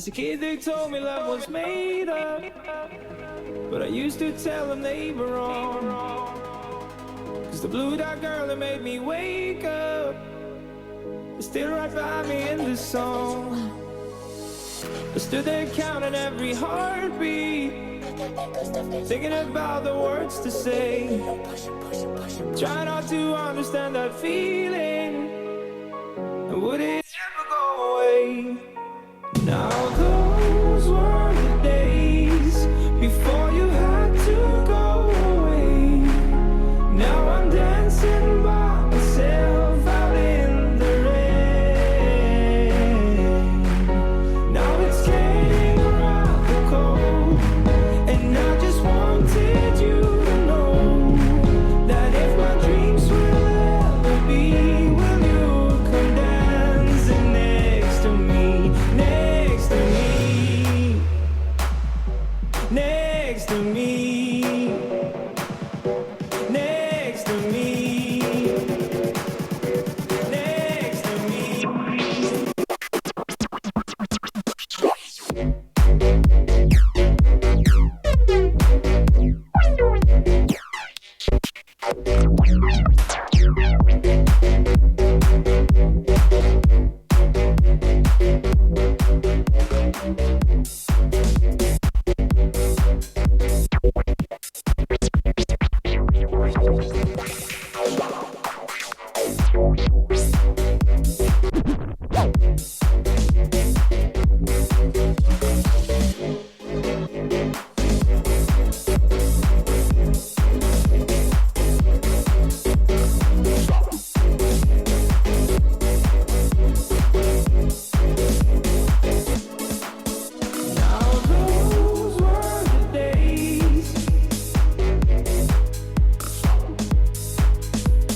As a kid they told me love was made up, but I used to tell them they were wrong. Cause the blue dot girl that made me wake up is still right by me in this song. I stood there counting every heartbeat, thinking about the words to say, trying not to understand that feeling, and would it ever go away? Now those were the days before you had to go away. Now I'm dancing by myself out in the rain. Now it's getting around the cold, and I just wanted you to know that if my dreams will ever be, will you come dancing next to me, next to me, next to me, next to me, next to me.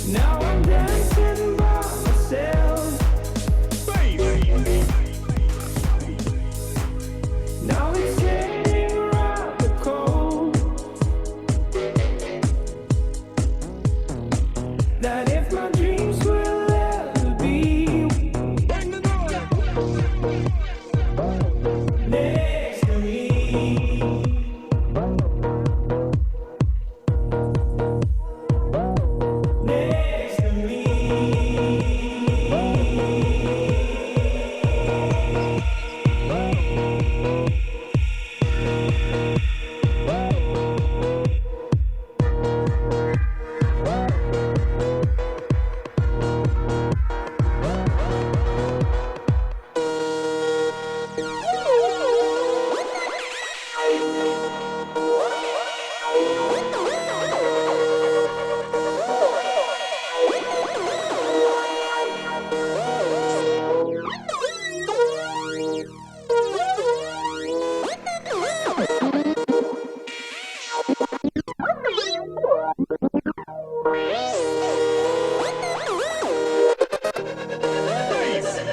Now I'm dancing by myself. Now it's getting around the cold, that if my dreams will ever be next to me, next to me.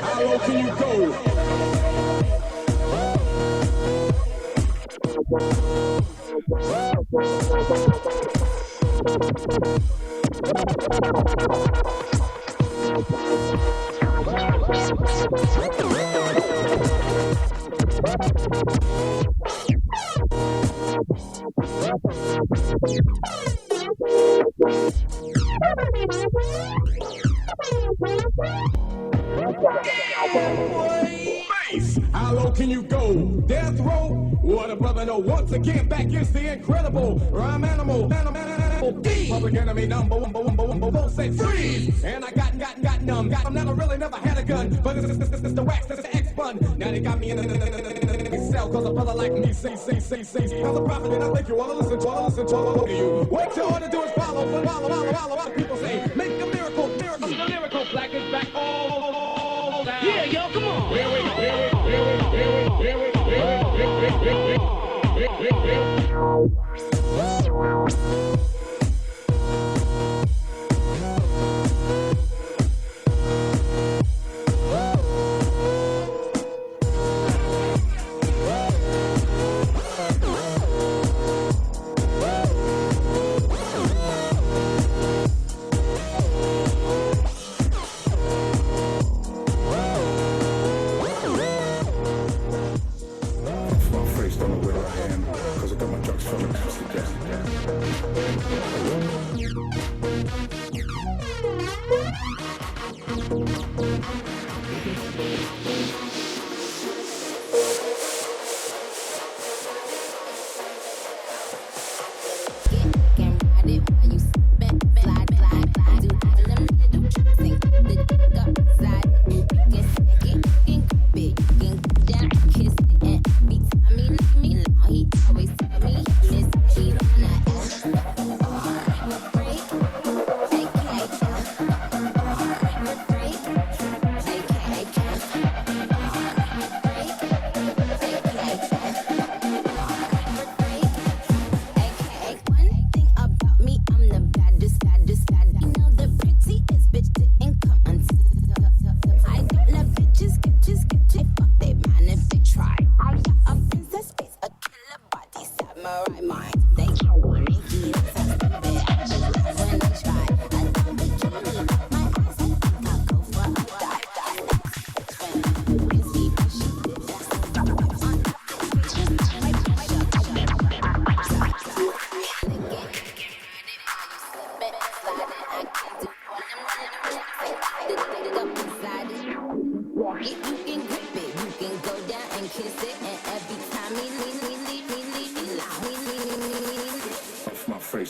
How low can you go? How low can you go? Death row? What a brother know. Once again, back is the incredible rhyme animal. Public enemy number one, said freeze. And I got numb. Got them. Never really never had a gun. But it's the wax, it's the X-Bun. Now they got me in the cell. Cause a brother like me say. How's a prophet and I think you wanna listen to you. What you ought to do is follow. What people say. Make a miracle. Black is back all down. Yeah, yo, come on. Here we go.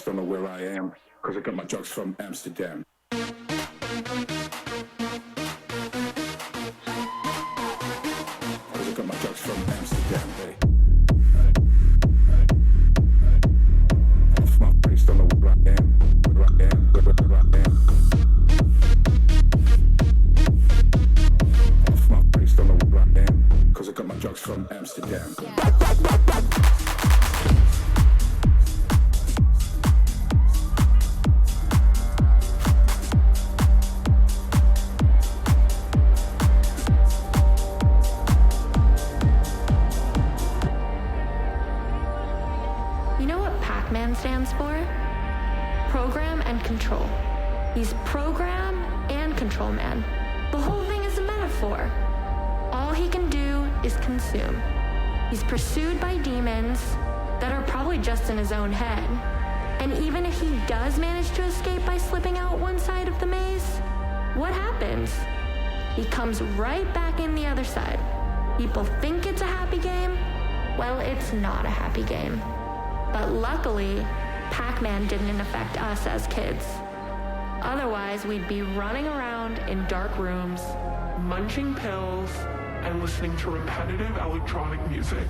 Don't know where I am, cause I got my drugs from Amsterdam. Cause I got my drugs from Amsterdam, hey. Off my face, don't know where I am, where I am, where I am. Off my face, don't know where I am, cause I got my drugs from Amsterdam. Stands for program and control. He's program and control man. The whole thing is a metaphor. All he can do is consume. He's pursued by demons that are probably just in his own head. And even if he does manage to escape by slipping out one side of the maze, what happens? He comes right back in the other side. People think it's a happy game. Well, it's not a happy game. But luckily, Pac-Man didn't affect us as kids. Otherwise, we'd be running around in dark rooms, munching pills, and listening to repetitive electronic music.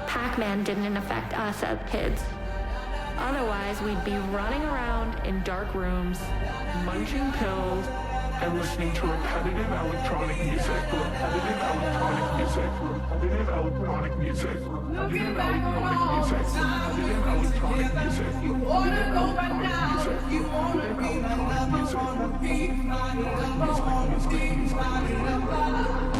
Pac-Man didn't affect us as kids. Otherwise, we'd be running around in dark rooms, munching pills, and listening to repetitive electronic music. Repetitive electronic music. Repetitive electronic music. Looking back on all the times we was together, you wanna go back now. You wanna be my lover, wanna be my lover, wanna be my lover.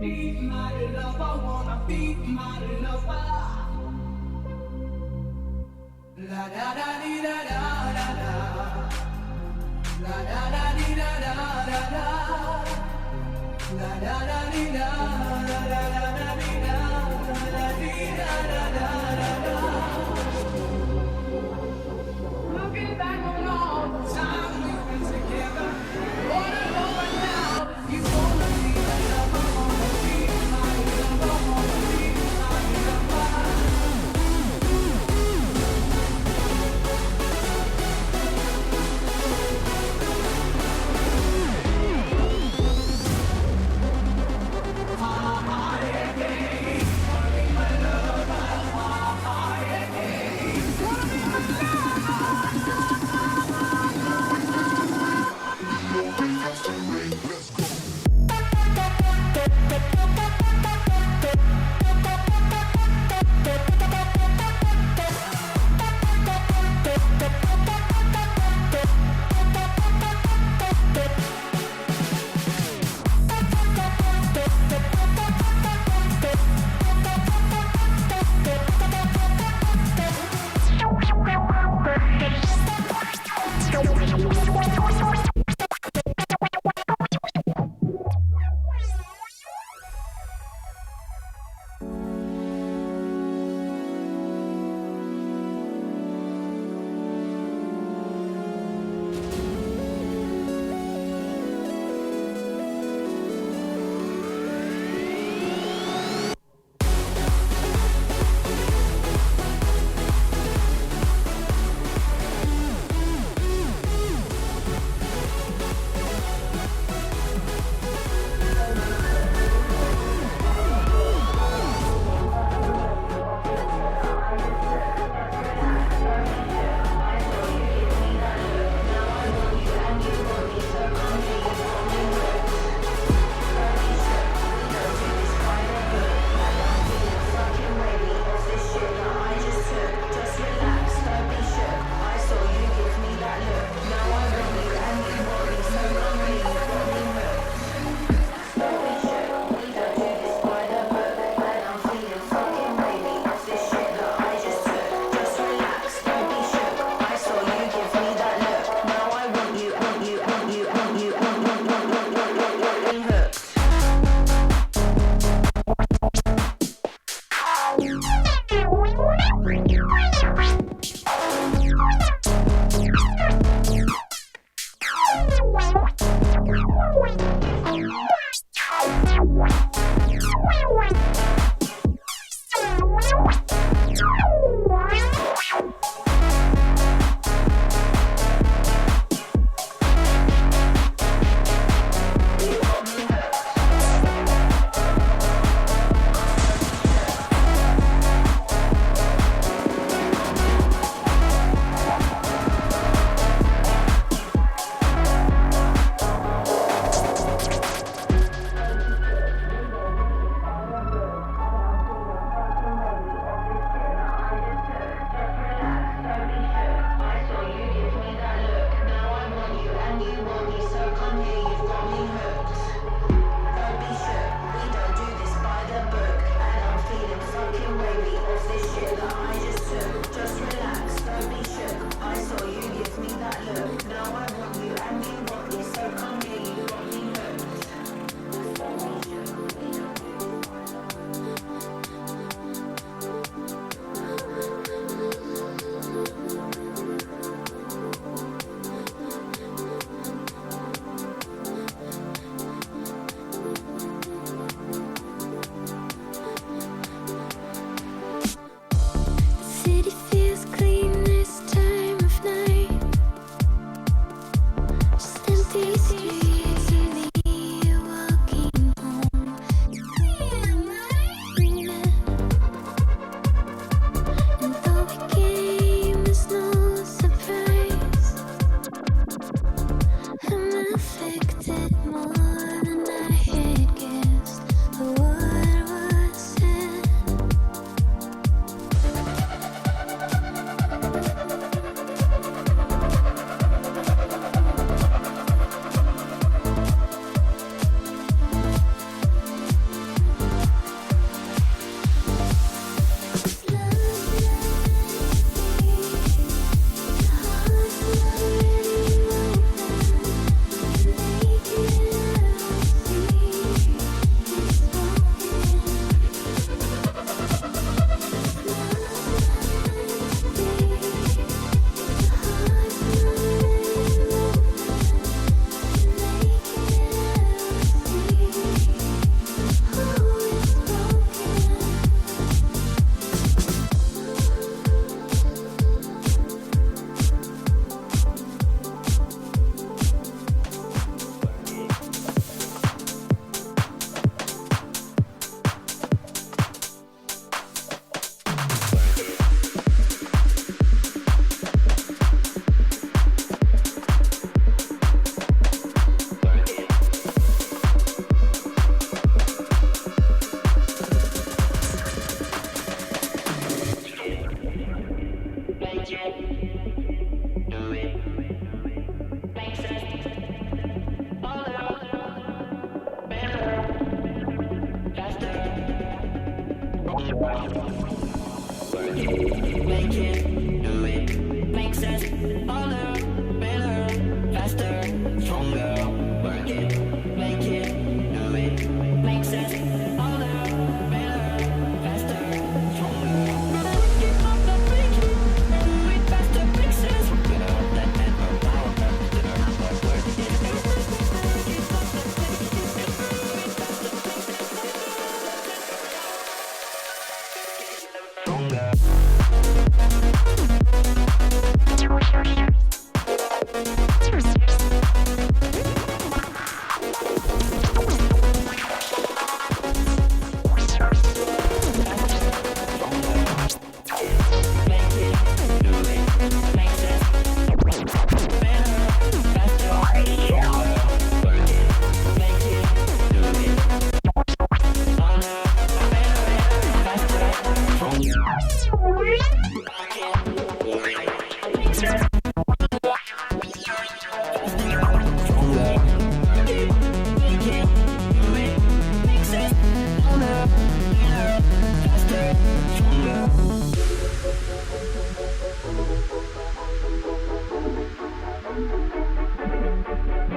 be my lover, wanna be my lover. La da da dee da da da da. La da da dee da da da da. La da da dee da da da da dee da da dee da da da da. Looking back on all the time we've been together, wanna know right now he's gonna be my lover, wanna be my lover, wanna be my lover.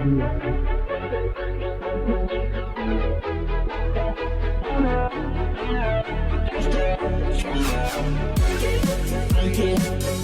Thank you.